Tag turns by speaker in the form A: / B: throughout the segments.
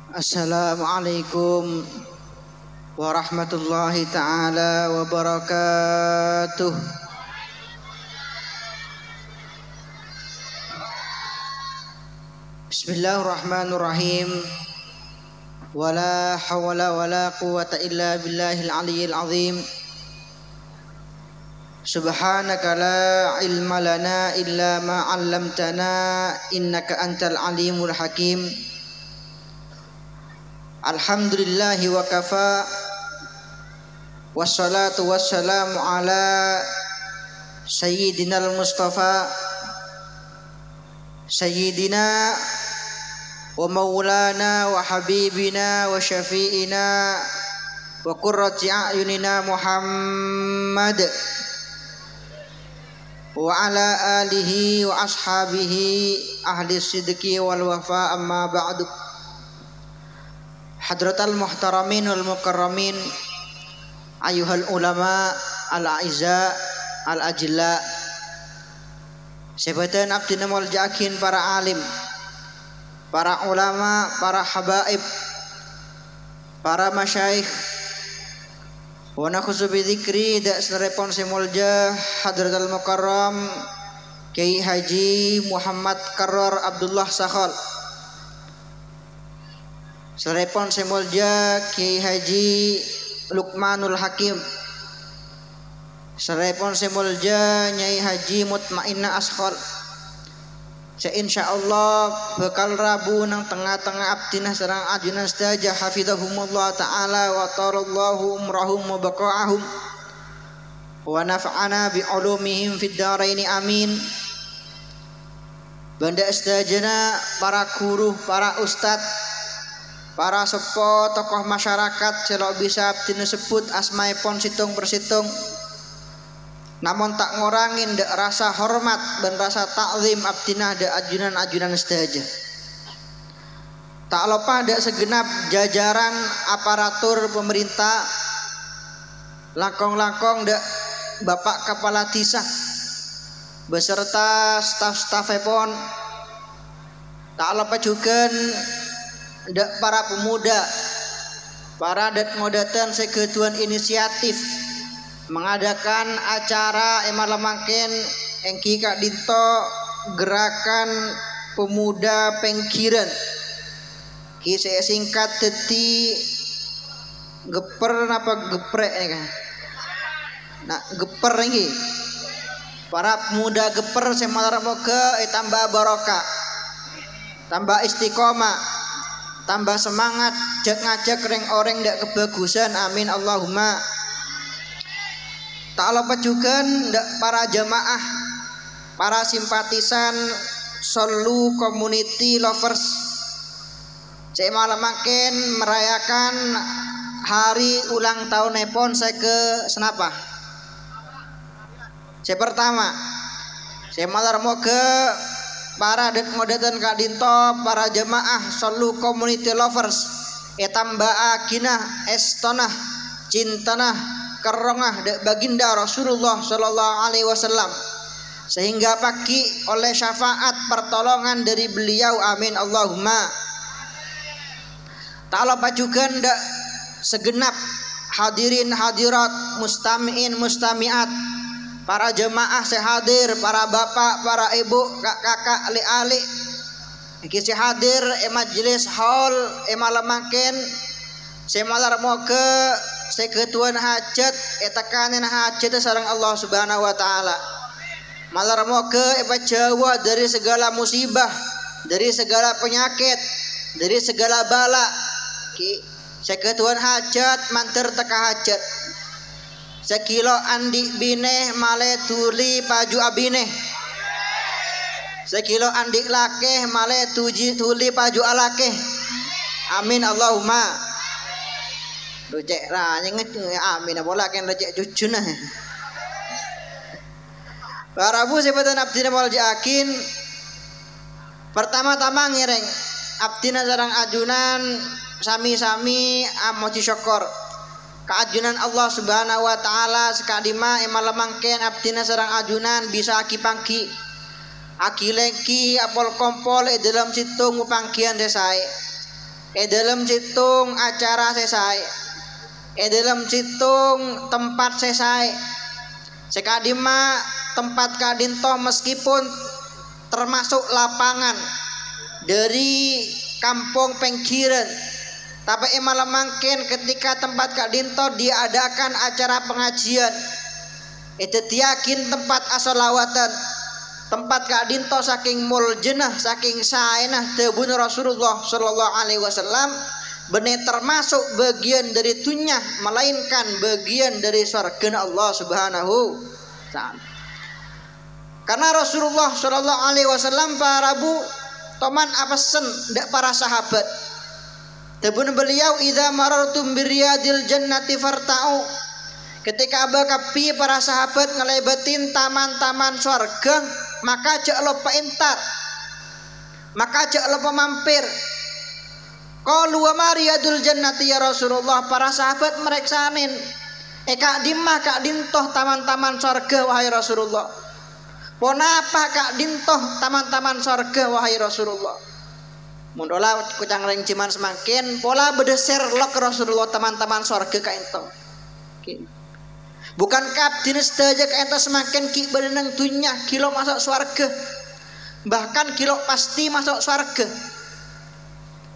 A: Assalamualaikum warahmatullahi taala wabarakatuh. Bismillahirrahmanirrahim. Wala hawla wala quwwata illa billahil aliyyil azim. Subhanaka la ilma lana illa ma 'allamtana innaka antal alimul hakim. Alhamdulillahi wa kafa. Wassalatu wassalamu ala sayyidinal mustafa sayyidina wa maulana wa habibina wa syafi'ina wa qurrati a'yunina Muhammad wa ala alihi wa ashabihi ahli sidqi wal wafa, amma ba'du. Hadratal muhtaramin wal mukarramin, ayuhal ulama al a'izza al ajilla, sebatan abdina wal jakin, para alim, para ulama, para habaib, para masyayikh, wa nakhusu bi dzikri da sarepon semulja hadratal mukarram Kiai Haji Muhammad Karrar Abdullah Sakhal, sarepon semulja Kiai Haji Luqmanul Hakim, sarepon semulja Nyai Haji Mutmainna Askhal. Insyaallah bakal Rabu nang tengah-tengah abdinah sareng ajunan sedaya hafizahumullah taala wa tarallahu umrahum wa baqa'ahum wa nafa'ana bi ulumihim fid dharain amin. Banda sedajana para guru, para ustad, para sepo, tokoh masyarakat celok bisa abdina sebut asmaipun situng persitung, namun tak ngorangin dak rasa hormat dan rasa takzim abdina dak ajunan-ajunan sedaja. Tak lupa dak segenap jajaran aparatur pemerintah, langkong-langkong dak Bapak Kepala Desa beserta staf-stafipun. Tak lupa juga dak para pemuda, para dat ngodatan seketuan inisiatif mengadakan acara emalamangken engki Kak Dinto gerakan pemuda pengkiran. Ki saya singkat teti geper napa geprek ini kan. Nah, geper ini. Para pemuda geper semalar moga tambah barokah, tambah istiqomah, tambah semangat, ngajak reng orang dak kebagusan, amin Allahumma. Tak lupa juga para jamaah, para simpatisan Solu Community Lovers, saya malam makin merayakan hari ulang tahun nepon saya ke senapa. Saya pertama, saya malam mau ke para det modatan Kak Dinto, para jamaah Solu Community Lovers, tambah akinah estonah cintanah kerongah baginda Rasulullah Sallallahu Alaihi Wasallam, sehingga pagi oleh syafaat pertolongan dari beliau, amin Allahumma. Tak lupa juga ndak segenap hadirin hadirat, mustamiin mustamiat, para jemaah sehadir, para bapak, para ibu, kakak, li-ali, kisi hadir majelis hall malamangken semalar moga seketuan hajat etakanin hajat sareng Allah Subhanahu wa taala. Malar moga Jawa dari segala musibah, dari segala penyakit, dari segala bala. Ki seketuan hajat manter teka hajat. Sekilo andi bineh male tuli paju abineh. Sekilo andi lakeh male tuji tuli paju alakeh. Amin Allahumma. Rujek lah nyenget amin bola kan rujek jujunah. Para bu sebatan abdina wal jakin, pertama-tama ngireng abdina sareng ajunan sami-sami amoci syukur keajunan Allah Subhanahu wa taala sekadima emalamangken abdina sareng ajunan bisa aki pangki aki lengki apol kompol dalam situng pangkian desai dalam citung acara selesai, dalam citung tempat selesai. Sekadima tempat kadinto meskipun termasuk lapangan dari kampung pengkiran, tapi malam mungkin ketika tempat kadinto diadakan acara pengajian, itu yakin tempat asolawatan, tempat kadinto saking muljenah saking saenah tebun Rasulullah Shallallahu Alaihi Wasallam benar termasuk bagian dari tunyah, melainkan bagian dari surga Allah Subhanahu Ta'ala. Karena Rasulullah Shallallahu Alaihi Wasallam para bu toman apasen dak para sahabat. Tebun beliau idza marartum biriyadil jannati farta'u. Ketika bakapi para sahabat ngelebetin taman-taman surga, maka cek lo peintar, maka cek lo pemampir. Qalu wa mariyadul jannati ya Rasulullah, para sahabat mereksanin kak dimah kak dintoh taman-taman surga wahai Rasulullah. Ponapa kak dintoh taman-taman surga wahai Rasulullah. Mundola kucang rengciman semakin pola bedeser lok Rasulullah taman-taman surga kak ento. Bukan kap dinas daja kak ento semakin ki bedeneng dunya kilo masuk surga, bahkan kilo pasti masuk surga.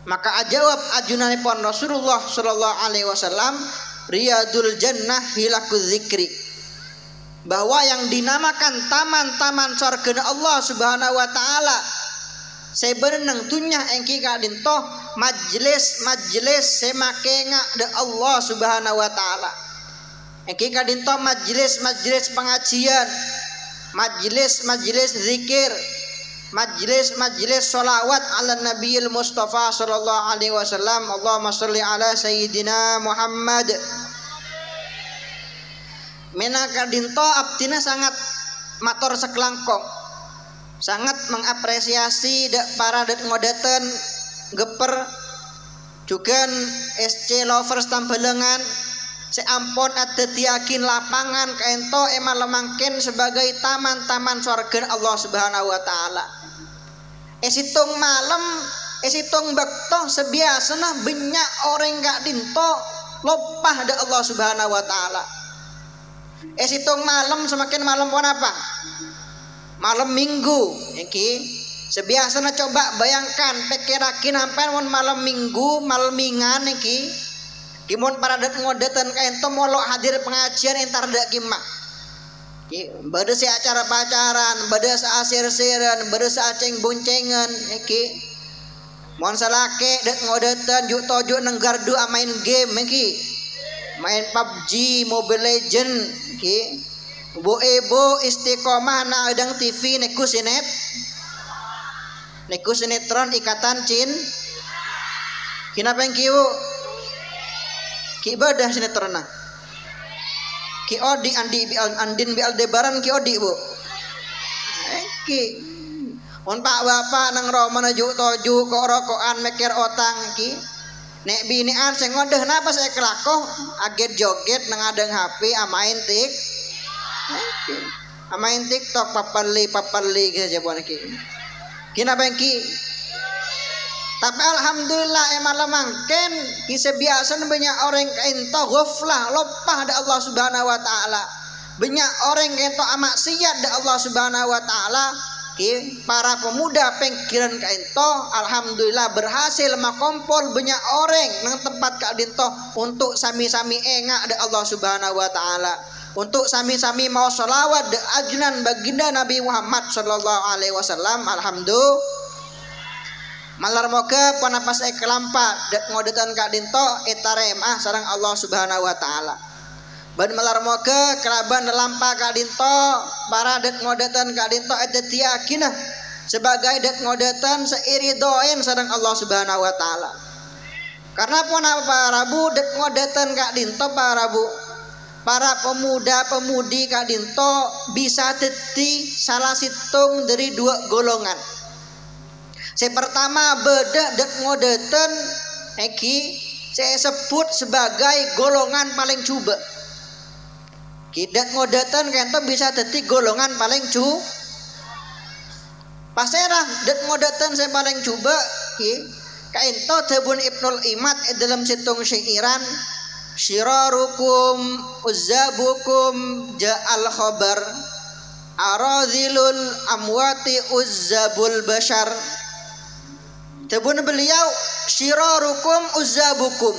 A: Maka ajawab ajunanipun Rasulullah Shallallahu Alaihi Wasallam, riyadul jannah hilakul zikri, bahwa yang dinamakan taman-taman surga Allah Subhanahu Wa Taala sebenarnya tunya engki kadinto majelis semakenga de Allah Subhanahu Wa Taala. Engki kadinto majelis pengajian, majelis zikir, majelis sholawat ala Nabiyil Mustafa Sallallahu Alaihi Wasallam. Allahumma sholli ala Sayyidina Muhammad. Mena kadinto abdina sangat matur sekelangkong, sangat mengapresiasi para ngodaten geper juga SC lovers tambelengan seampun ada tiakin lapangan kaento emal lemangkin sebagai taman-taman surga Allah Subhanahu Wa Taala. Esitung malam, esitung bekto sebiasana banyak orang gak dinto lopah da Allah Subhanahu Wa Taala. Esitung malam semakin malam pun apa? Malam minggu, iki sebiasana coba bayangkan pikirakin sampai malam minggu, malam mingan iki. Kimun para dat ngodetan kaento molok hadir pengajian entar dak kimah. Bade si acara pacaran, bade asir-siran, bade aceng boncengan iki. Mon salake dak ngodetan juk tojo nang gardu main game iki. Main PUBG, Mobile Legend iki. Bo istiqomah na adang TV neku sinetron ikatan cin. Kinapa yang kiu? Ki ibadah sinetron na. Ki odi andin bi aldebaran ki odi bu. Ki. On pak bapak nang Roma naju toju kok rokokan meker otang ki. Nek binian sing ngodeh napa saya kelakoh aget joget nang adang HP amain tik. Amain TikTok papali saja buan ki. Kinapa yang ki? Tapi alhamdulillah malam mangken kisah biasa banyak orang ento ghaflah lopah da Allah Subhanahu Wa Taala. Banyak orang ento amaksiat da Allah Subhanahu Wa Taala. Ki para pemuda pengkiran ento alhamdulillah berhasil makompol banyak orang nang tempat kadinto untuk sami-sami engak da Allah Subhanahu Wa Taala. Untuk sami-sami mau sholawat da ajunan baginda Nabi Muhammad Sallallahu Alaihi Wasallam. Alhamdulillah. Malar moga panapas kelampa dak ngodetan kak dinto etaremah sarang Allah Subhanahu Wa Taala. Ban malar moga kelaban lampa kak dinto para dak ngodetan kak dinto ada tiakinah sebagai dak ngodetan seiri doain sarang Allah Subhanahu Wa Taala. Karena pun para bu dak ngodetan kak dinto para pemuda-pemudi kak dinto bisa teti salah situng dari dua golongan. Saya pertama beda dek ngodetan eki saya sebut sebagai golongan paling coba. Kidak ngodetan kento bisa teti golongan paling Pasera dek ngodetan saya paling coba ki Kainto tebun Ibnul Imad dalam situng syairan syirarukum uzzabukum ja'al khabar aradhilul amwati uzzabul bashar. Tebun beliau syirarukum uzzabukum,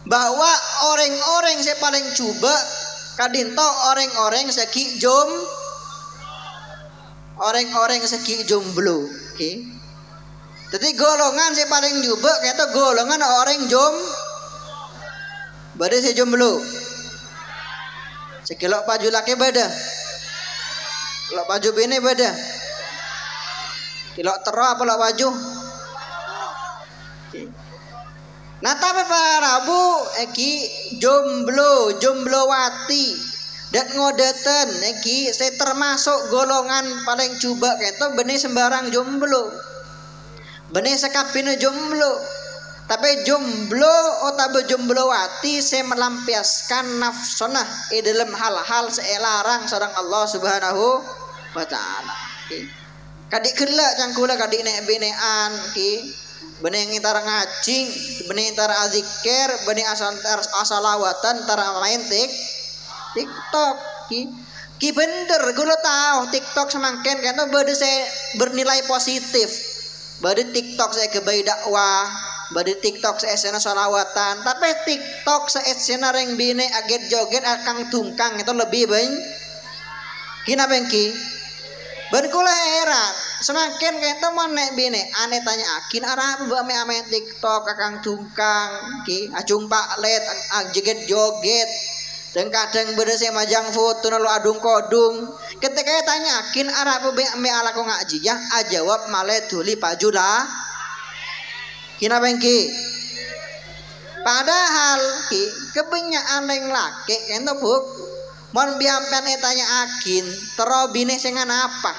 A: bahwa orang-orang saya paling coba kadinto orang-orang seki jomblo. Okay. Jadi golongan saya paling coba kata golongan orang bade saya jomblo. Sekilok baju laki beda, kilok baju bini beda, kilok tero apa lok baju. Okay. Nah tapi para Rabu jomblowati dan ngodetan saya termasuk golongan paling coba kata benih sembarang jomblo, benih sekapine jomblo. Tapi jomblo atau jomblowati saya melampiaskan nafsona dalam hal-hal selarang sareng Allah Subhanahu wa taala. Kadik kelak cangkula kadik nek binean benih ngitar ngacing, benih ngitar azikir, benih asalawatan tara main TikTok. Ki bener gula tahu TikTok semakin karena bade saya bernilai positif. Bade TikTok saya kebayi dakwah, bade TikTok saya esena salawatan, tapi TikTok saya esena reng bine aget joget akang tungkang itu lebih banyak. Kina bengki? Berkula heran semakin kita mau nek bine aneh tanya akin arah apa ame TikTok akang tungkang ki acung pak let joget joget dan kadang beda saya majang foto lalu adung kodung ketika tanya akin arah apa ame ala ko ngaji ya ajawab malet tuli pajulah kina bengki padahal ki kebanyakan yang laki ento buk mon biampen tanya akin tero bine sengan apa?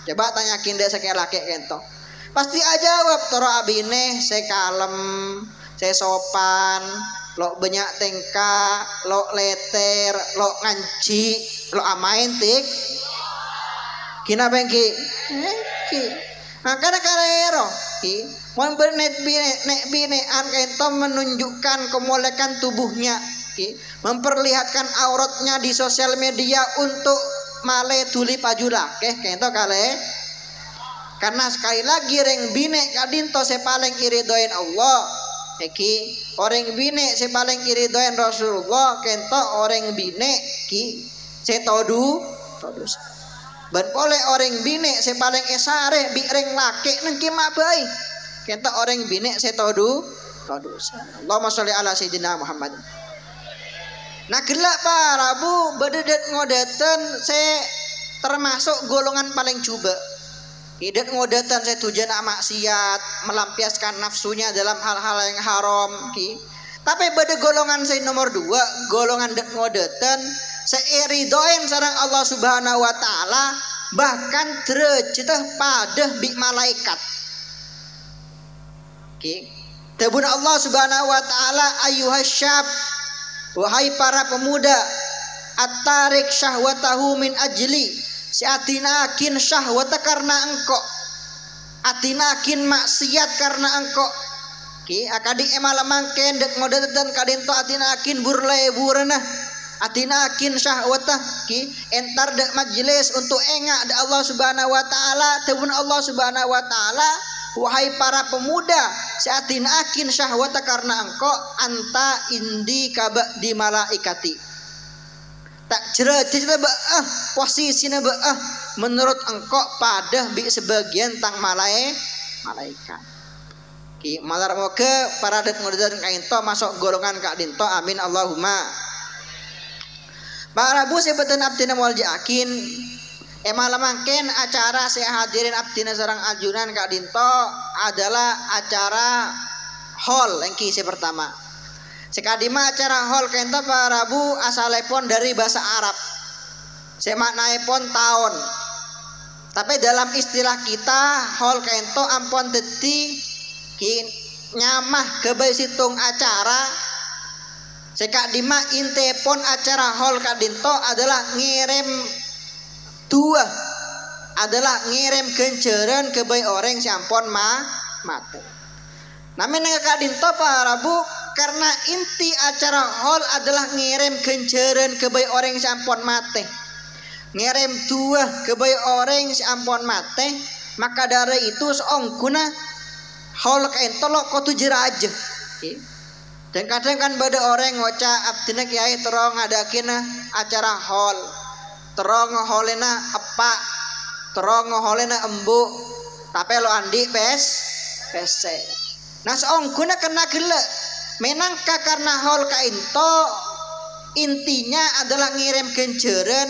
A: Coba tanya akin dek sekali laki kento. Pasti aja jawab tero abine saya kalem, saya sopan, lo banyak tengka, lo leter, lo nganci, lo amain tik. Kina bengki? Ki. Makanya karero ki mon bernet bine an kento menunjukkan kemolekan tubuhnya. Memperlihatkan auratnya di sosial media untuk male tuli pajula kento kale karena sekali lagi reng bine kadinto saya paling iridoin Allah orang bine saya paling iridoin Rasulullah kento orang bine saya todu ban oleh orang bine saya paling esare bi reng laki nengki mabai kento orang bine saya todu Allahumma sholli ala sayyidina Muhammad. Nah gelak Pak Rabu bededet ngodetan saya termasuk golongan paling coba. Hidat ngodetan saya tujuan maksiat, melampiaskan nafsunya dalam hal-hal yang haram. Tapi beda golongan saya nomor 2, golongan det ngodetan saya iridoin sareng Allah Subhanahu wa taala bahkan derajat pada bi malaikat. Tabun Allah Subhanahu wa taala ayyuhasyab, wahai para pemuda, at-tarik syahwatahu min ajli, si atinakin syahwata karena engkau, atinakin maksiat karena engkau. Akadi emalamangken dek ngodetan kadento atinakin burleburna, atinakin syahwata entar dek majlis untuk engak da Allah Subhanahu wa taala. Tebun Allah Subhanahu wa taala, wahai para pemuda, saatin akin syahwata karena engkau anta indi kaba di malaikati. Tak jerat posisinya menurut engkau pada bi sebagian tang malaikat. Malar moga para dat ngodetan kainto masuk golongan kak dinto amin Allahumma. Para bu sebetan abdina wal jakin malamangken acara saya hadirin abdina sarang ajunan kak dinto adalah acara hall yang kisi pertama. Sekadima acara hall kento para bu asalepon dari bahasa Arab. Saya maknaipon tahun. Tapi dalam istilah kita hall kento ampon deti nyamah kebai situng acara. Sekadima intepon acara hall kak dinto adalah ngirim dua adalah ngirim genceran ke bayi orang sampon mati. Namen Kak Dinto para Bu, karena inti acara hol adalah ngirim genjeren ke bayi orang sampun mate. Ngirim dua ke bayi orang sampun mate, maka dari itu seongguna hol kain tolok kau tujuh aja. Dan kadang kan bada orang ngocak abdina kiai terong adakina acara hol, terong holena apa, terong holena embu, tapi lo andi pes. Nah seongguna kena gila, menangka karena hol kainto intinya adalah ngirim genjeren,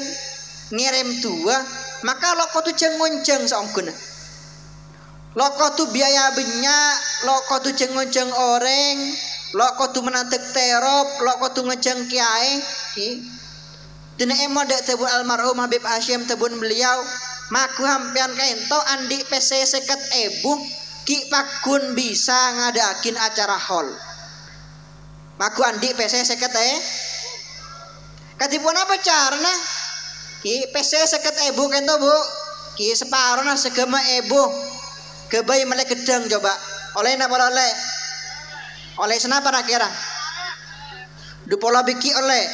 A: ngirim dua, maka lo kau tuh cengunceng seongguna. Loko tu biaya banyak, loko tu ceng-ceng orang, loko tu menantek terop, loko tu ngejeng kiai. Dina emo dak tebun almarhum Habib Hashim tebun beliau, maku hampian kainto andi PC seket ebu, ki pakun bisa ngadakin acara hall. Maku andi PC seket katipun apa caranya? Ki PC seket ebu kainto bu, ki separuh na segema ebu. Kebayi melek gedang coba. Oleh napa oleh? Oleh senapa kira? Dupola biki oleh.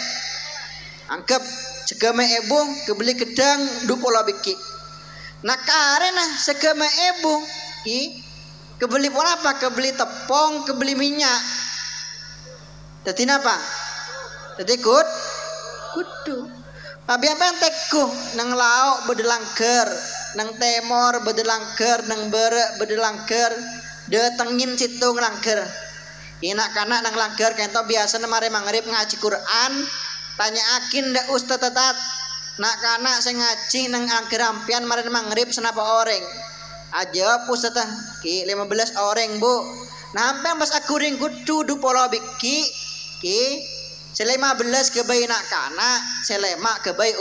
A: Angkep segeme ebung kebeli gedang dupola biki. Nah karena segeme ebung kebeli pun apa? Kebeli tepung, kebeli minyak. Jadi napa? Jadi kudu. Tapi apa yang teguh nang lauk bedelangker, nang temor bedelangker, nang berek bedelangker, detengin situ ngelangker. Inak kanak nang langker kento biasa mare mangrib ngaji Quran, tanya akin ndak ustaz tetat. Nak kanak saya ngaji nang langker ampian mare mangrib senapa orang. Aja ustaz ki 15 orang bu. Nah ampe mas akuring kudu du pola biki ki selema belas ke bayi nak kana, selema ke bayi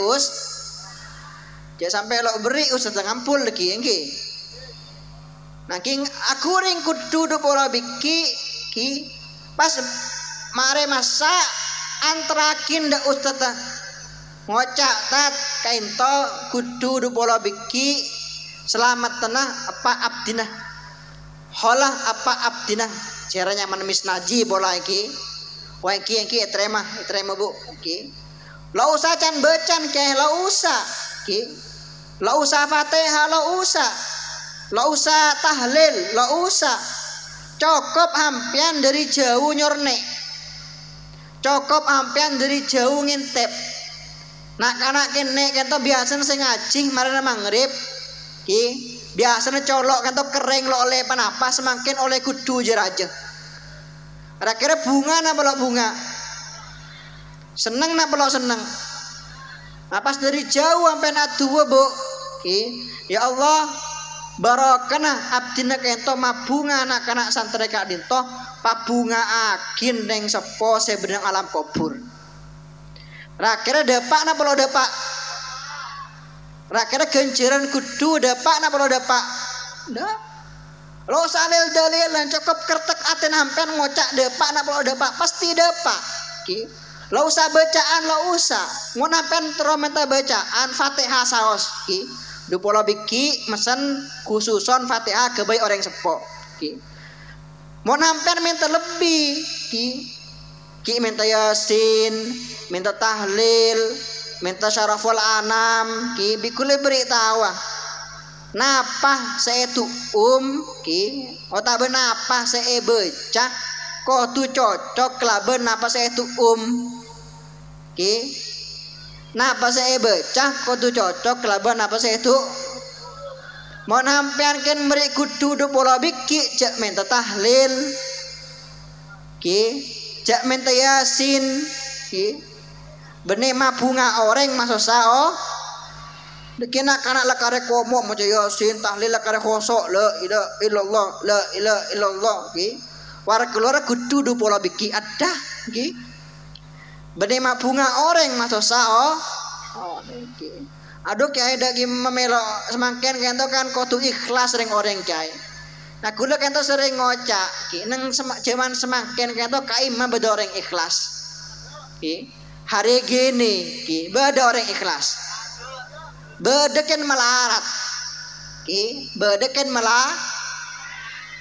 A: jangan sampai lo beri usah ngampul lagi engki. Nah king akuring kudu do pola biki ki pas mare masa antarakin da ustaz ngocak tat kainto kudu do pola biki selamat tenah apa abdina holah apa abdina caranya menemis naji bola iki. Wah ki terima bu, ki. Lo usah can becan ke, lo usah, ki. Lo usah fatihah, lo usah tahlil, lo usah. Cukup hampian dari jauh nyorne, cukup hampian dari jauh ngintip. Nak kanak kene kento biasa sing ngaji marana mangrib, ki. Biasanya colok kento kering lo oleh panapa semakin oleh kudu jeraja. Kira-kira bunga napa lo bunga? Seneng napa lo seneng? Pas dari jauh sampai nak dua bu, ya Allah barokana abdina kento mabunga anak anak santri Kak Dinto, pabunga akin neng sepo sebenang alam kubur. Kira-kira depak napa lo depak? Kira-kira genceran kudu depak napa lo depak? Dah. Lo salil dalilan cukup kertek aten hampen ngocak depak nak lo depak pasti depak. Ki. Lo usah bacaan lo usah. Mun hampen teromenta bacaan Fatihah saos ki. Du pola biki mesen khususon Fatihah ke bayi orang sepo. Ki. Mun hampen minta lebih ki. Ki minta Yasin, minta tahlil, minta syaraful anam ki bikule beritawa. Napa saya tu ki otak benapa saya baca kok tu cocok laben napa saya tu ki napa saya baca kok tu cocok laben napa saya tu mau nampian kan beri kudu do pola biki jak minta tahlil ki jak minta Yasin ki benema bunga orang masuk sao Dekina kana la kare komo mo Yasin tahlil la kare khosok la ilaha illallah la ilaha illallah ki war keluar kudu do pola biki ada ki benema bunga orang masuk sao ki aduh kiai dagi memelo semakin kento kan kudu ikhlas ring orang kiai nah kula kento sering ngocak ki nang jaman semakin kento kai mah beda orang ikhlas ki hari gini ki beda orang ikhlas bedeken melarat ki bedeken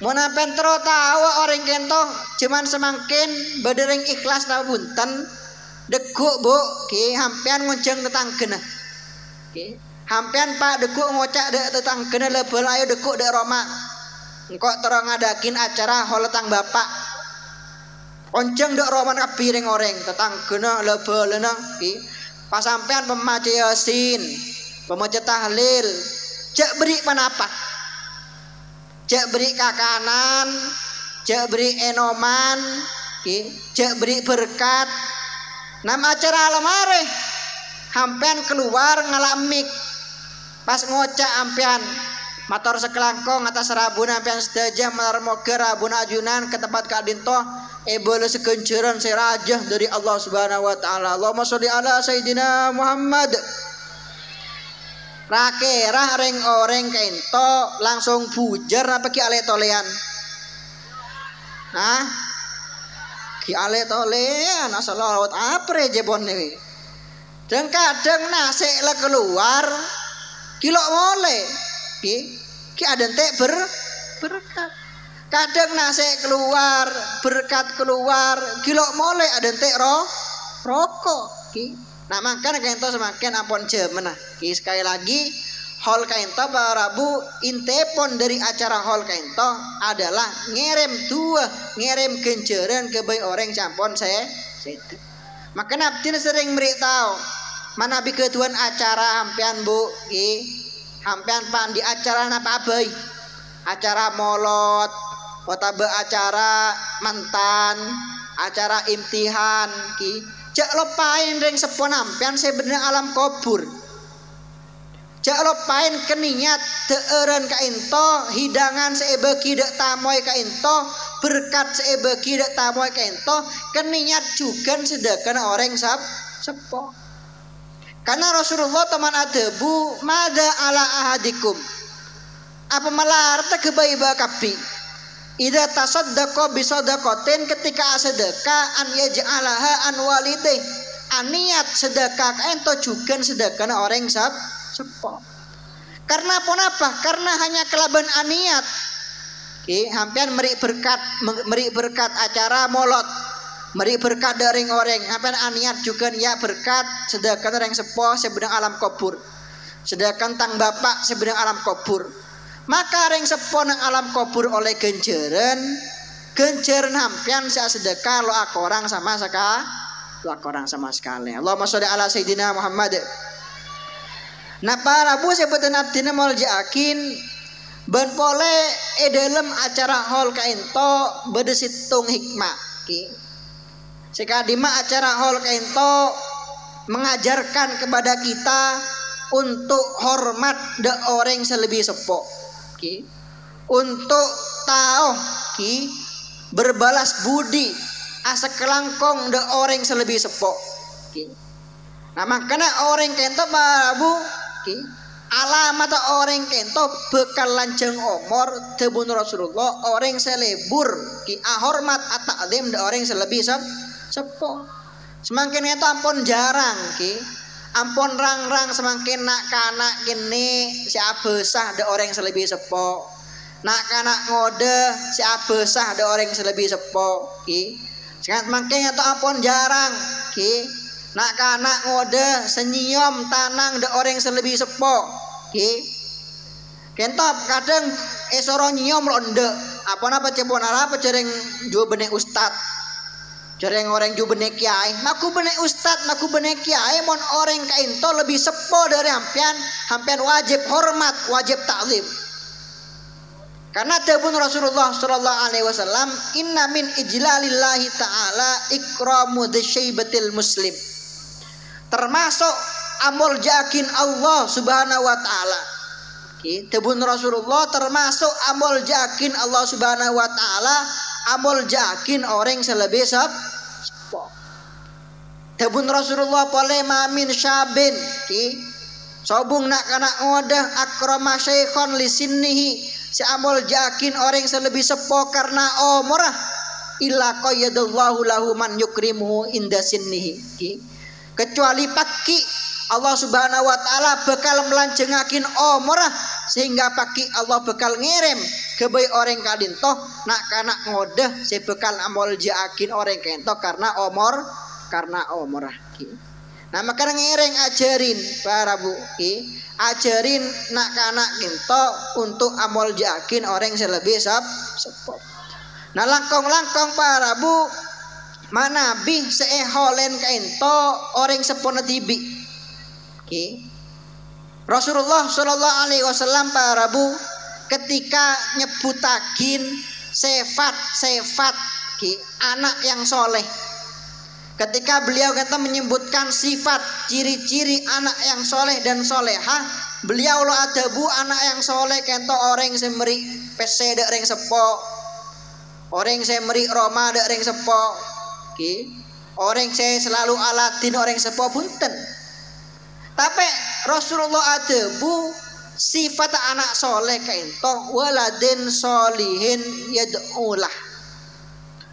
A: Mun ampen tero tahu orang kento cuman semakin bedereng ikhlas ta bunten dekuk Bu ki hampean ngonceng tetanggena. Ki hampean Pak dekuk ngocak dek tetanggena lebel ayo dekuk dek Roma. Engko tero ngadakin acara holetang bapak. Onceng dek Roma kapiring oreng tetanggena lebelena ki pas sampean pemaca Yasin, pemaca tahlil, cek beri panapa. Cek beri kakanan, cek beri enoman, cek beri berkat. Nama acara lemare, hampean keluar ngalamik, pas ngocak hampean, motor sekelangkong atas rabun hampean sedajah melar moga rabun ajunan ke tempat Kak Dinto, ebole sekenceran serajah dari Allah Subhanahu Wa Taala. Allahumma sholli ala Sayyidina Muhammad. Rakerah reng oreng kento langsung bujar apa ki ale tolean. Hah? Ki ale tolean asal laut apre jebon nih. Dan kadang nasi le keluar kilo mole. Ki ada ente berkat. Kadang nasi keluar berkat keluar kilo mole ada ente rokok. Ki nah makanya kainto semakin ampun jemenah. Sekali lagi hall kainto para Rabu intepon dari acara hall kainto adalah ngerem kenceran ke bayi orang campon saya. Makanya abdin sering beritahu mana bi ketuan acara hampian Bu hampian pan di acara napa abai acara molot otabe acara mantan acara imtihan cak lopain reng sepon ampian sebenarnya alam kubur. Cak lopain keniat teeren ka ento hidangan seebeki dek tamoy ka ento berkat seebeki dek tamoy ka ento keniat juga sedekah orang sepo. Karena Rasulullah teman adebu mada ala ahadikum apa malar tegebai bakapi. Ida tasaddaqa bisadaqatin ketika sedekah an yaj'alaha an walidih aniat sedekah ento juga sedekah orang sepo. Karena apa? Karena hanya kelaban aniat. Hampian meri berkat acara molot, meri berkat dari orang. Hampian aniat juga ya berkat sedekah orang sepo sebedang alam kubur. Sedekah tang bapak sebedang alam kubur. Maka ring sepon alam kubur oleh genjeren hampian sia sedekah lo akorang sama sekali. Allahumma sholli ala Sayyidina Muhammad. Nah para Rabu sebutan abdina mau jakin ben pole dalam acara hall kainto bedesitung hikmah. Sekadima acara hall kainto mengajarkan kepada kita untuk hormat de orang selebih sepo. Untuk tahu berbalas budi asa kelangkong de orang selebih sepo. Nah makanya orang kento babu alamat orang kento bekal lanceng omor tebun Rasulullah orang selebur ahormat ata'lim de orang selebih sepo. Semakin itu ampun jarang ampun rang semakin nak kanak kini si abesah de orang selebih sepo. Nak kanak ngode si abesah de orang selebih sepo. Sekarang semakin itu ampun jarang nak kanak ngode senyiom tanang de orang selebih sepo. Kentop kadang esoro nyiom londe apa cepon apa cereng jual benek ustad. Jarang orang juga benek kiai, maku benek ustad, maku benek kiai, mon orang kainto lebih sepo dari hampian wajib hormat, wajib ta'zim. Karena tebun Rasulullah sallallahu alaihi wasallam, inna min ijlalillahi ta'ala ikramu dzsyaibatil muslim. Termasuk amul jakin Allah Subhanahu wa taala. Tebun Rasulullah termasuk amul jakin Allah Subhanahu wa taala, amul jakin orang selebih sepo. Tebun Rasulullah pole mamin syabin sobung nak kanak ngodah akrama syekhon lisinnihi si amul jakin orang selebih sepo karena omorah illa qayyadallahu lahu man yukrimuhu inda sinnihi kecuali paki Allah Subhanahu wa taala bakal melanjengakin omorah sehingga paki Allah bakal ngirim kebay orang kadinto nak kana ngodah sebekal amol jaakin orang kento karena omor ki. Nah makanya ngereng ajarin para bu ki, ajarin nak kana kento untuk amol jaakin orang selebih sepop. Nah langkong para bu manabi seeholen kento orang sepona tibi ki. Rasulullah Shallallahu Alaihi Wasallam para bu ketika nyebutakin sifat ki anak yang soleh, ketika beliau kata menyebutkan sifat ciri-ciri anak yang soleh dan soleha, beliau lo ada bu anak yang soleh kento orang semeri pese dek ring sepo, orang semeri Roma dek ring sepo ki, orang saya selalu Aladin orang sepo punten. Tapi Rasulullah ada bu sifat anak soleh kainto waladin solihin yad'ulah.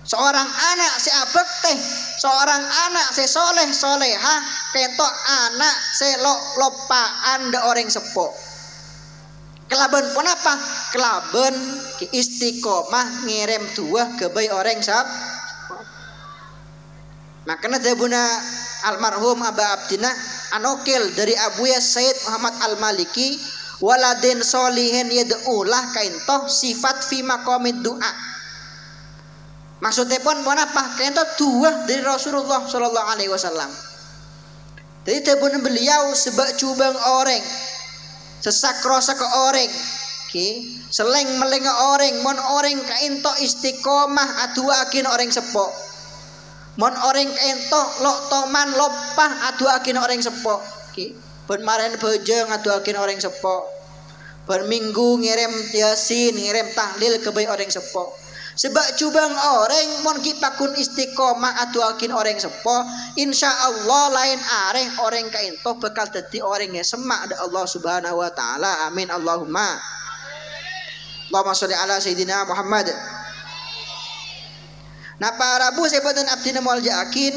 A: Seorang anak si abek teh, seorang anak si soleh soleha kainto anak si lopaan de orang sepo. Kelaben pun apa? Kelaben istiqomah ngirim dua kebay orang sap. Makanya debuna almarhum Aba Abdina anokil dari Abu Said Muhammad Al-Maliki waladin solihin yad'ulah kaintoh sifat fi maqamid doa. Maksudnya pun apa? Kaintoh dua dari Rasulullah Shallallahu Alaihi Wasallam. Jadi tebun beliau sebab cubang orang sesak rasa ke orang ki seleng meleng orang mon orang kaintoh istiqomah aduakin orang sepo. Mon orang ento lo toman lopah aduakin orang sepo ki ben maren beje ngaduakin orang sepo ben minggu ngirim yasin ngirim tahlil ke bayi orang sepo sebab cubang orang mon kipakun istiqomah aduakin orang sepo insyaallah lain areh orang kaento bakal dadi orang yang semak ada Allah Subhanahu wa taala amin Allahumma sholli ala sayyidina Muhammad. Nah para bu sebutan abdina moal jaakin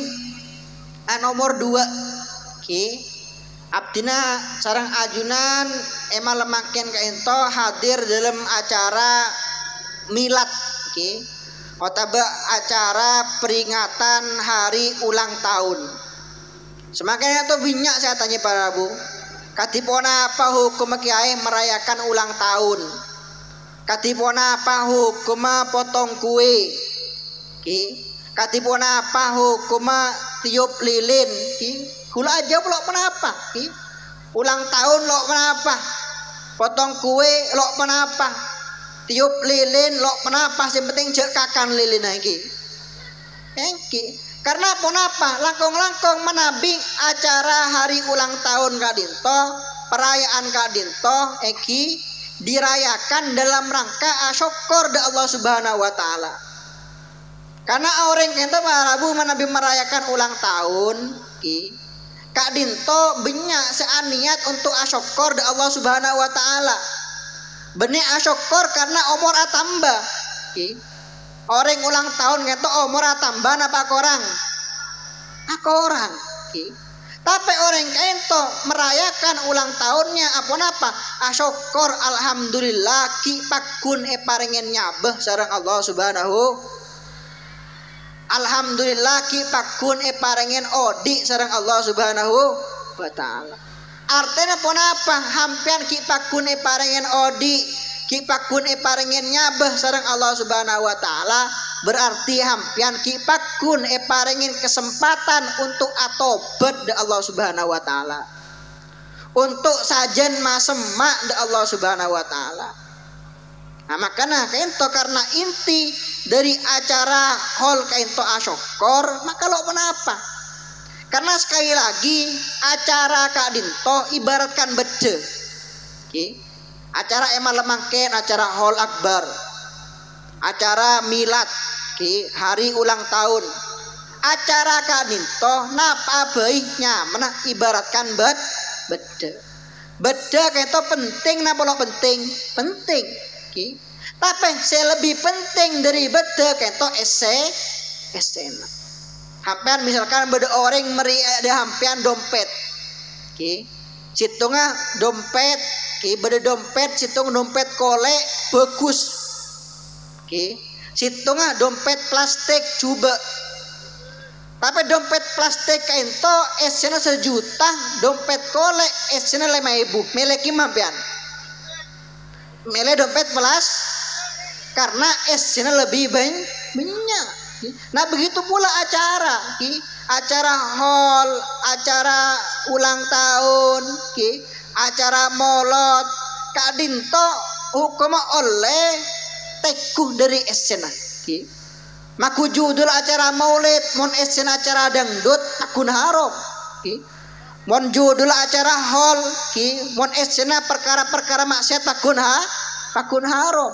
A: nomor 2 ki abdina sarang ajunan emal lemaken kaento hadir dalam acara milad ki otaba acara peringatan hari ulang tahun. Semakin itu banyak saya tanya para bu katipona apa hukum kiai merayakan ulang tahun, katipona apa hukum potong kue ki katipun apa hukuma tiup lilin ki hula aja lo kenapa ki ulang tahun lo kenapa potong kue lo kenapa tiup lilin lo kenapa yang penting jek kakan lilin lagi ki karena apa langkong menabi acara hari ulang tahun kadinto perayaan kadinto eki dirayakan dalam rangka syukur da Allah Subhanahu wa taala. Karena orang kita Rabu menabi merayakan ulang tahun ki Kak Dinto banyak seaniat untuk asyukur da Allah Subhanahu wa taala. Benih asyukur karena umur atambah ki. Orang ulang tahun kita umur atambah apa korang? Akorang ki. Tapi orang kento merayakan ulang tahunnya apa asyukur alhamdulillah ki pakun paringen nyabeh sareng Allah Subhanahu. Alhamdulillah ki pakun parengen odi sareng Allah Subhanahu wa taala. Artinya pun apa? Hampian ki pakun parengen odi, ki pakun parengen nyabeh sareng Allah Subhanahu wa taala, berarti hampian ki pakun parengen kesempatan untuk atobat da Allah Subhanahu wa taala. Untuk sajen masemak da Allah Subhanahu wa taala. Nah makanya kainto karena inti dari acara hall kainto asyukur maka lo kenapa? Karena sekali lagi acara Kak Dinto ibaratkan bede. Okay. Acara emal lemangken acara hall akbar, acara milad, okay. Hari ulang tahun. Acara Kak Dinto napa baiknya mana ibaratkan bede. Bede kainto penting napa lo penting? Penting. Okay. Tapi saya lebih penting dari beda kento esena. Hampian misalkan beda orang meri ada hampian dompet. Ki. Situngnya dompet, ki beda dompet situng dompet kolek bagus. Situngah dompet plastik coba. Tapi dompet plastik kainto esena 1 juta, dompet kolek esena 5.000. Meleki mampian. Mele dompet karena esena lebih banyak. Nah begitu pula acara hall, acara ulang tahun, acara molot, kadinto hukum oleh tekuh dari esena. Maku judul acara maulid, mon esena acara dangdut, akun haram. Mon judul acara hall, mon esena perkara-perkara maksiat akun haram.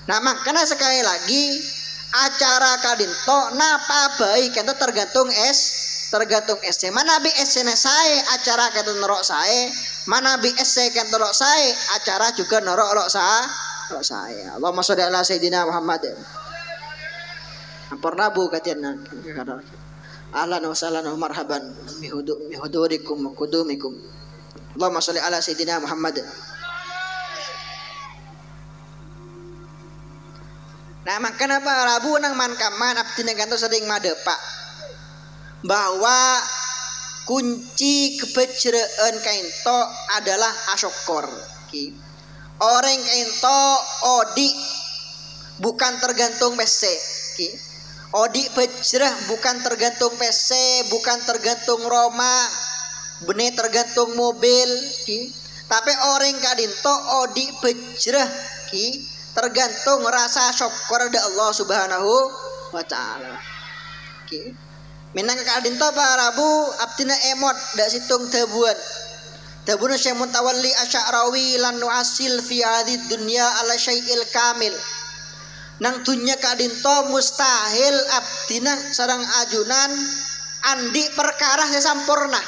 A: Nah makanya sekali lagi acara kadinto napa baik itu tergantung esnya. Mana bi esnya saya acara kata nerok saya, mana bi esnya kata nerok saya acara juga nerok saya. Allahumma sholli ala sayyidina Muhammad. Ampurna bu katian ahlan wa sahlan wa marhaban bihudurikum wa qudumikum. Allahumma sholli ala sayyidina Muhammad. Nah makanya apa Rabu nang mankaman abdina ganto sering madepak bahwa kunci kebecraan kainto adalah asyukur. Orang kainto odi bukan tergantung PC. Odi bejrah bukan tergantung PC, bukan tergantung Roma, benih tergantung mobil. Tapi orang kadinto odi bejrah tergantung rasa syukur dari Allah Subhanahu wa taala. Minang kadinto parabu abdina emot dak situng tebuan. Tebuan Syekh Muntawalli Asy'arawi lan nuasil fi hadid dunya ala syai'il kamil. Nang dunya kadinto mustahil abdina sareng ajunan andi perkara sampurna.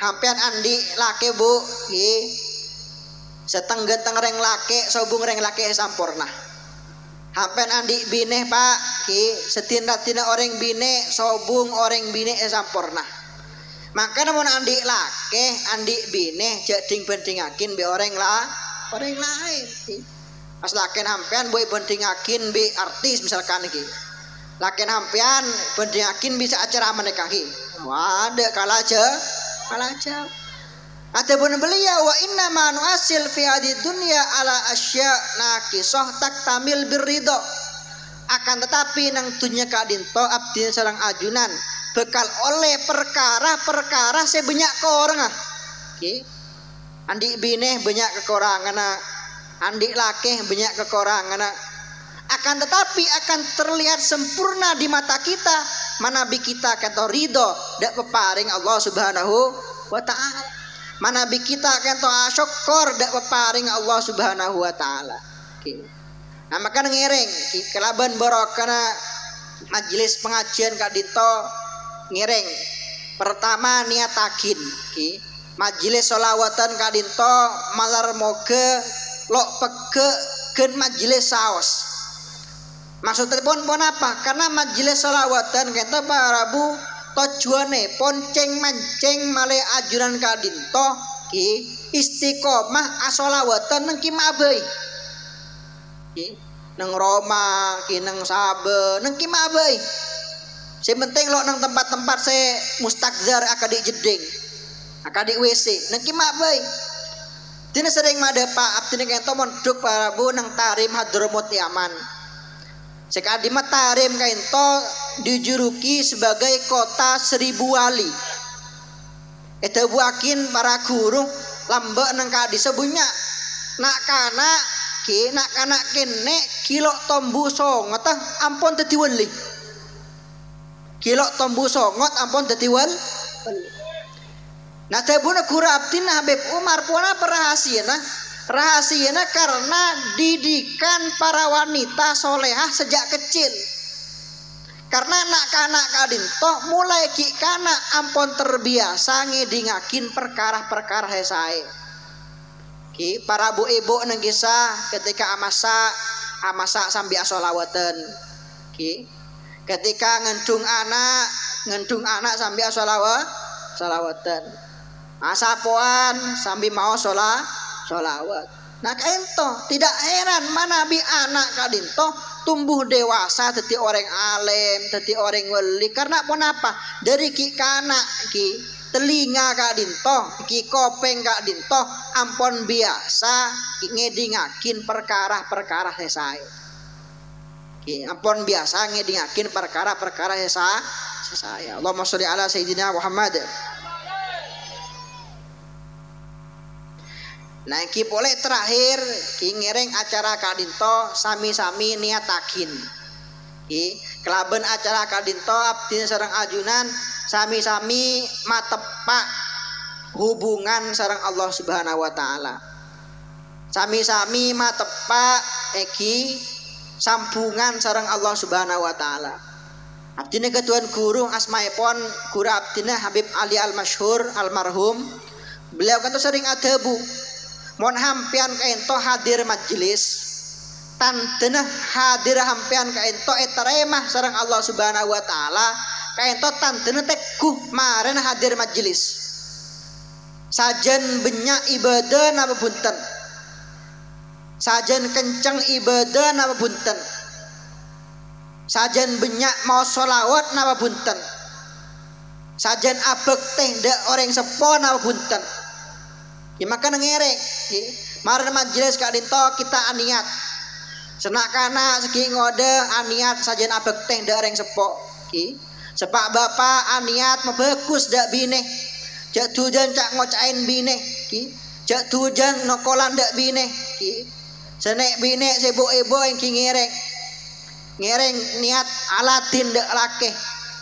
A: Hampian andi lake bu, setengah reng lake sobung reng lake sampurna. Hampian andi bineh pak, setina orang bineh sobung orang bineh sampurna. Maka namun andi lake andi bineh jading bandingakin be orang lain. Pas laken hampian boy bandingakin be artis misalkan iki. Laken hampian bandingakin bisa acara menikahi. Wadah kalah aja. Adapun beliau wa inna ma nuasil fi hadid dunya ala asya nakisah taktamil birridha. Akan tetapi nang dunya kadinto abdi sareng ajunan bekal oleh perkara-perkara sebanyak ke orang. Andi bineh banyak kekurangan, andi lakeh banyak kekurangan. Akan tetapi akan terlihat sempurna di mata kita manabi kita kata ridho dak peparing Allah Subhanahu wa taala. Manabi kita kata syukur dak peparing Allah Subhanahu wa taala. Nah maka ngiring kelaban barokana majelis pengajian kadito ngiring. Pertama niatakin majelis sholawatan kadinto malar moga lok pege gen majelis saos. Maksudnya pun apa? Karena majelis sholawatan kita parabu tujuane ponceng manceng male ajuran kadinto istiqomah asolawatan nang kimabei. Nang Roma, nang Sabe, nang kimabei. Saya penting lo nang tempat-tempat saya mustakzar akadik jeding, akadik WC, nang kimabei. Tina sering mada pak abdine kento mondok parabu nang tarim Hadramut Yaman. Sekadi tarim kento dijuluki sebagai kota 1000 wali. Eta buakin para guru lambek nang kadi sebunya nak kana kene kilo tombu songot ampun dadi wali. Kilo tombu songot ampun dadi wali. Nah tabuna guru abdin Habib Umar puana rahasiana karena didikan para wanita solehah sejak kecil. Karena anak-anak kadinto mulai kana ampun terbiasa ngedingakin perkara-perkara hesae. Para bu ibu nang kisah ketika amasa sambil asolawatan. Ketika ngendung anak sambil asolawatan. Asapoan sambil mau solawat. Nah kaento tidak heran mana bi anak kadinto tumbuh dewasa jadi orang alim, jadi orang wali karena apa? Dari ki kana ki telinga kadinto, ki kopeng kadinto ampon biasa ki ngedingakin perkara-perkara sesae. Ki ampon biasa ngedingakin perkara-perkara sesae. Allahumma sholli ala sayyidina Muhammad. Nah ki boleh terakhir ki ngereng acara kadinto sami-sami niatakin ki kelaben acara kadinto abdi sareng ajunan sami-sami matepak hubungan sareng Allah Subhanahu wa taala. Sami-sami matepak eki sambungan sareng Allah Subhanahu wa taala. Abdine ketuan guru asmaipun guru abdine Habib Ali Al-Masyhur almarhum. Beliau kata sering adabu mon hampian kaento hadir majelis tantena hadir hampian kaento etaremah sareng Allah Subhanahu wa taala kaento tantena teguh maren hadir majelis sajen benyak ibadah napa bunten sajen kenceng ibadah napa bunten sajen benyak mau sholawat napa bunten sajen abek teh ndak orang sepo napa bunten. Ya maka ngerek maren majelis kadinto kita aniat senak kana segi ngode aniat sajen abek teh ndak areng sepok ki sepak bapak aniat bagus dak bine jak tujan cak ngocain bine ki jak tujan nokolan dak bine ki senek bine sebo ebo yang ki ngereng niat alatin dak lake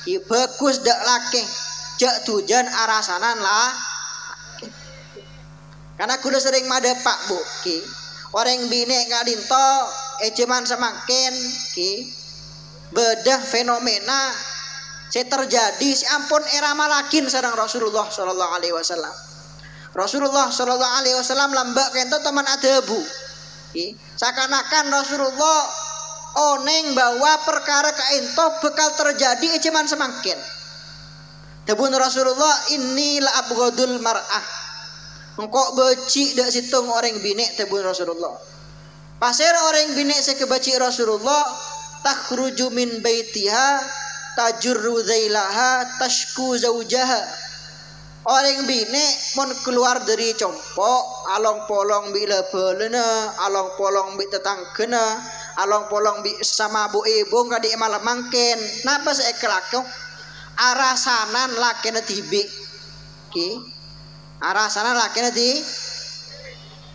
A: ki bagus dak lake jak tujan arasanan lah. Karena kudu sering madepak bu ki orang bine kadinto cuman semakin ki bedah fenomena saya terjadi si ampun era malakin sareng Rasulullah sallallahu alaihi wasallam. Rasulullah sallallahu alaihi wasallam lambak kento teman adabu ki seakan-akan Rasulullah oneng bahwa perkara kaento bakal terjadi cuman semakin. Tebun Rasulullah inilah abghadul mar'ah. Engkau beci dak situng orang binek tebun Rasulullah. Pasir orang binek sekebaci Rasulullah takhruju min baitiha tajurru zailaha tashku zaujaha. Orang binek mon keluar dari compok along polong bi lebelena along polong bi tetanggena along polong bi sama bu ibu kadi malam mangken. Napa saya kelako arasanan lakena tibi ki arah sana laki nanti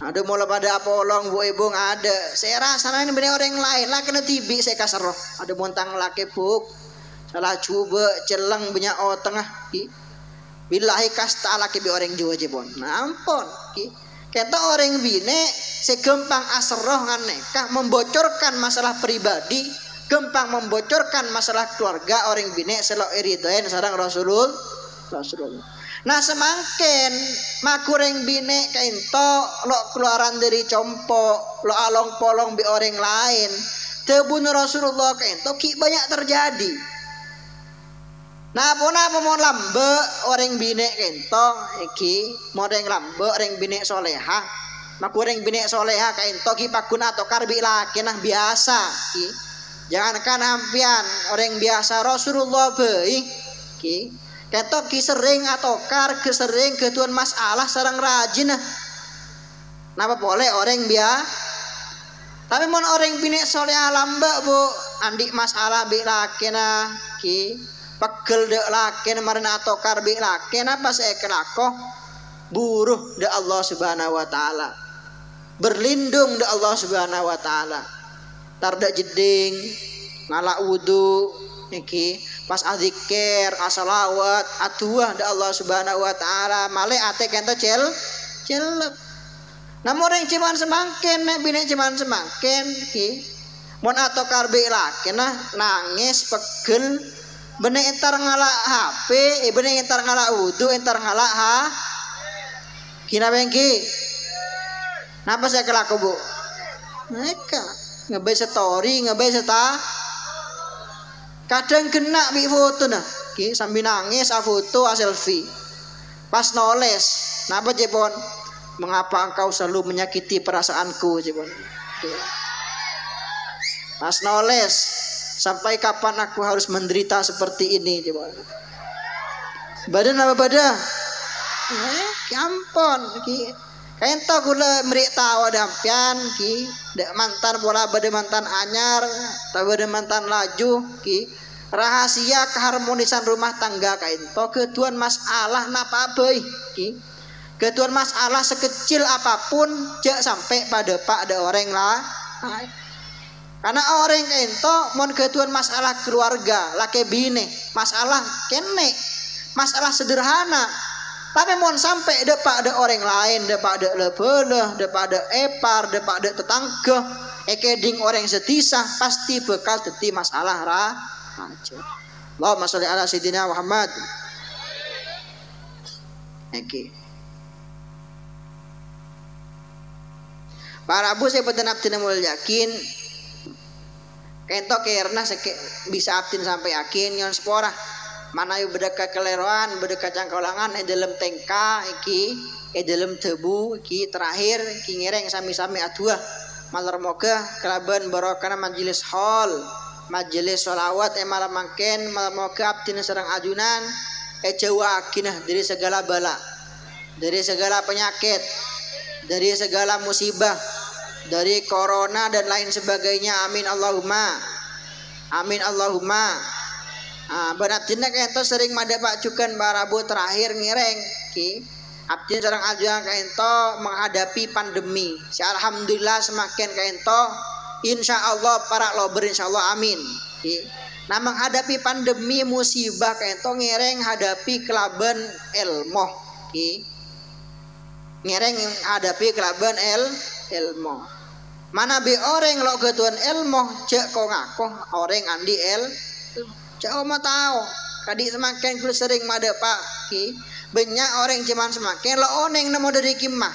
A: ada mula pada apolong bu ibu ada saya rasa ini benar orang lain laki nanti bi saya kasar roh ada montang laki buk salah coba celeng banyak tengah ki billahi kasta laki bi orang jua jebon nampon ki kata orang bine segempang asroh nganeka membocorkan masalah pribadi gempang membocorkan masalah keluarga orang bine selo iridain sareng Rasulullah. Nah semakin makureng bine kainto lo keluaran dari compok lo along polong bi orang lain tebun Rasulullah kainto ki banyak terjadi. Nah puna mon lambe orang bine kainto iki modeng lambe orang bine soleha makureng bine soleha kainto ki pakun atau karbi laki nah biasa ki jangankan hampian orang biasa Rasulullah baik ki ketok ki sering atau kar kesering ketuan masalah sarang rajin nah. Napa boleh orang biasa tapi mon orang bini soleh lamba bu andi masalah bi lakena ki pegel dek laken marina atau kar bi laken apa saya kelako buruh de Allah Subhanahu wa taala berlindung de Allah Subhanahu wa taala tarda jeding ngalak wudu iki pas adzikir asalawat atuah da Allah Subhanahu wa taala male ate kento celep namun orang cuman semakin bini cuman semakin ki mon atau karbi lakena nangis pegel bener entar ngalak HP bener entar ngalak wudu entar ngalak kina bengki napa saya kelaku bu mereka ngebe story ngebe kadang kena bi foto nah ki sambil nangis foto selfie pas noles napa jepon Mengapa engkau selalu menyakiti perasaanku? Mas Noles, sampai kapan aku harus menderita seperti ini? Badan apa badan? Ampun ki. Kaento gula merik tawa dampian ki. Dek mantan bola bade mantan anyar, tawa bade mantan laju ki. Rahasia keharmonisan rumah tangga kaento ketuan masalah napa boy ki. Ketuan masalah sekecil apapun jak sampai pada pak ada orang lah. Karena orang kaento mon ketuan masalah keluarga laki bine masalah kene masalah sederhana. Tapi mau sampai depak ada orang lain, depak ada lebelah, depak ada epar, depak ada tetangga, ekeding orang setisah pasti bekal teti masalah raja. Allahumma sholli ala sayyidina Muhammad. Oke. Para abu saya betul abdin mul yakin. Kentok karena bisa abdin sampai yakin yang sepora. Mana yu bedeka keleroan, bedeka cangkolangan dalam tengka iki, dalam tebu iki terakhir iki ngereng sami-sami adua. Malar moga kelaban barokana majelis hall, majelis sholawat malam mangken malam moga abdin serang ajunan jawa akinah dari segala bala, dari segala penyakit, dari segala musibah, dari corona dan lain sebagainya. Amin Allahumma, amin Allahumma. Benabdina kaento sering madapak cukan barabu terakhir ngireng ki abdin sareng ajuan kaento menghadapi pandemi. Si alhamdulillah semakin kaento insyaallah para lober insyaallah amin ki. Nah menghadapi pandemi musibah kaento ngireng hadapi kelaban ilmu ki. Ngireng hadapi kelaban ilmu. Mana be orang lo ketuan ilmu cek ko ngakoh orang andi cak oma tahu kadi semakin kulu sering mada pak ki banyak orang cuman semakin lo oneng nemu dari kimah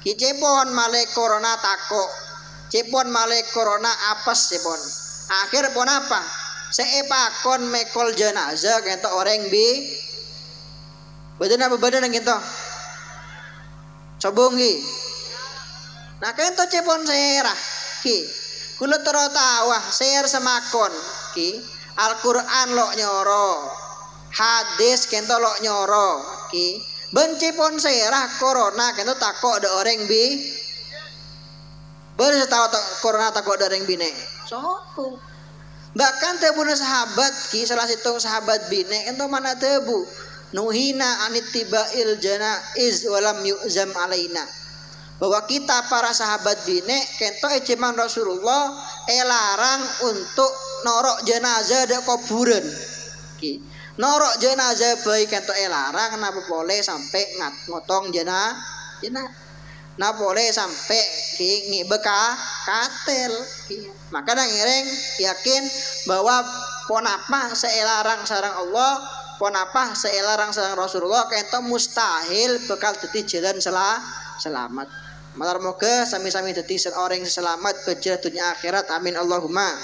A: ki cepon malek corona tako cepon malek corona apes cepon akhir pon apa seepakon mekol jenazah kento orang bi badan apa badan gitu cobongi nah kento cepon serah ki kulu terotawah ser semakon ki Al-Quran lo nyoro, hadis kento lo nyoro, ki benci pon serah corona kento takok ada orang bi, baru tahu corona takok ada orang bine, sopo, bahkan tebu sahabat ki salah satu sahabat bine kento mana tebu, nuhina anitibail jana iz walam yu'zam alaina, bahwa kita para sahabat bine kento eceman Rasulullah larang untuk norok jenazah ada kuburan. Norok jenazah baik kento larang kenapa boleh sampai ngotong jenazah. Nah boleh sampai ngibeka katel. Maka ngiring yakin bahwa ponapa selarang sarang Allah, ponapa selarang sarang Rasulullah kento mustahil bekal teti jalan selamat. Malar moga sami-sami dadi orang selamat bejer dunia akhirat amin Allahumma.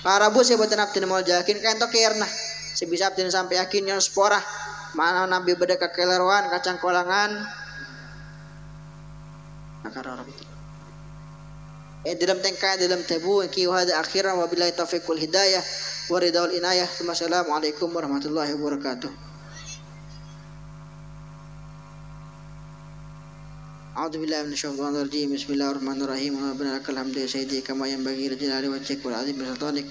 A: Para bu sebutan abdin mau jakin kento kirna sebisa abdin sampai yakin yang spora mana nabi beda kekeleruan kacang kolangan dalam tengkai dalam tebu ki wahada akhiran wabillahi taufiq wal hidayah wa ridal inayah. Wassalamualaikum warahmatullahi wabarakatuh. A'udzubillahi minasyaitonir rajim. Bismillahirrahmanirrahim. Rabbana lakal hamdu ya sayyidi kama yanbaghi li jalali wajhik wal 'azimi sultanik.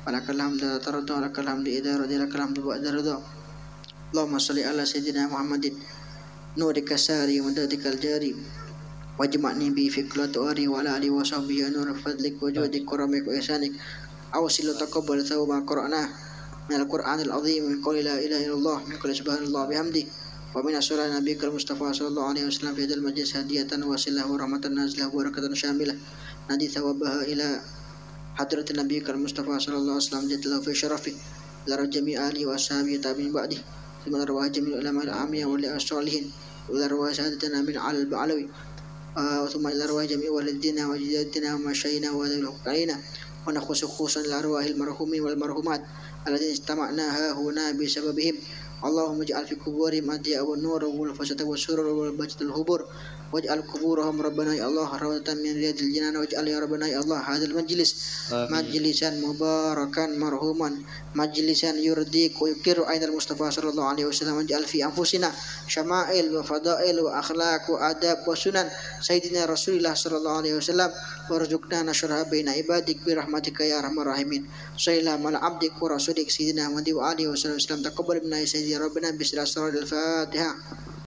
A: Wa lakal hamdu tarda wa lakal hamdu idza radi lakal hamdu ba'da ridha. Allahumma shalli ala sayyidina Muhammadin nurika sari wa madadikal jari wajma'ni bi fi kulli ari wa ala alihi wa sahbihi nur fadlik wa judik karamik wa ihsanik. Awsil taqabbal thawba qur'ana min al-Qur'anil azim min qawli la ilaha illallah min qawli subhanallah bihamdi. ومن أسرار نبيك المصطفى صلى الله عليه وسلم في هذا المجلس هدية وسلة ورحمة نازلة وبركة شاملة ندي ثوابها إلى حضرة نبيك المصطفى صلى الله عليه وسلم جل له في شرفه لرى جميع آله وأصحابه تابعين بعده ثم رواه جميع العلماء العامية والصالحين ولرواه سادتنا من على البعلوي ثم إلى رواه جميع والدينا وجداتنا ومشاينا وذوي علينا ونخص خصوصا إلى أرواح المرحومين والمرحومات الذين اجتمعنا ها هنا بسببهم Allahumma ij'al fi quburihim adhiya wa nur wal fasata wa surur wal bajatul hubur waj'al kuburahum rabbana ya Allah rawatan min riyadil jinan waj'al ya rabbana ya Allah hadzal majlis majlisan mubarakan marhuman majlisan yurdik wa yukiru ainal mustafa sallallahu alaihi wasallam waj'al fi anfusina syama'il wa fadail wa akhlaq wa adab wa sunan sayyidina rasulillah sallallahu alaihi wasallam warzuqna nasraha baina ibadik bi rahmatika ya arhamar rahimin sallallahu ala abdik wa rasulik sayyidina Muhammad wa alihi wasallam taqabbal minna ya sayyidi rabbana bi sirril fatihah.